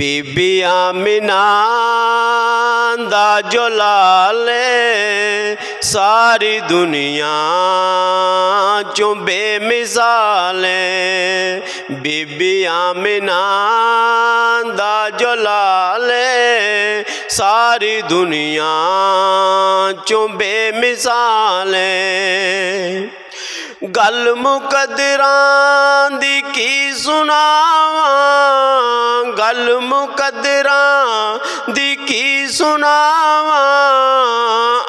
बीबी आमिना दा जो लाले सारी दुनिया चों बेमिसाले। बीबी आमिना दा जो लाले सारी दुनिया चों बेमिसाले। गल मुकद्दरां दी की सुनावां, गल मुकद्दरां दी की सुनावां।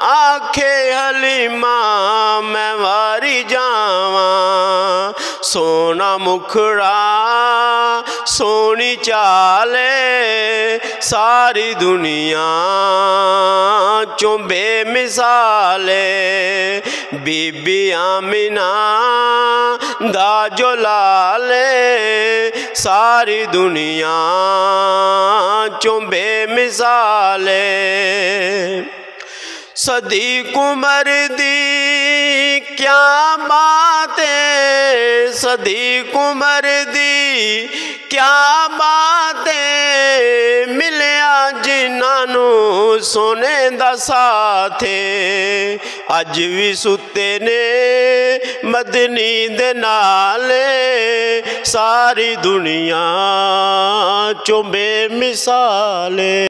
आखे हलीमा मैं वारी जावां, सोना मुखड़ा सोनी चाले सारी दुनिया चों बेमिसाले। बीबी आमिना दा जो लाले सारी दुनिया चों बेमिसाले। सदीक उमर दी क्या बात है, सदीक उमर दी क्या बात है। मिलिया जिन्हां सोने दा साथ, अज भी सुते ने मदनी दे नाले सारी दुनिया चों बेमिसाले।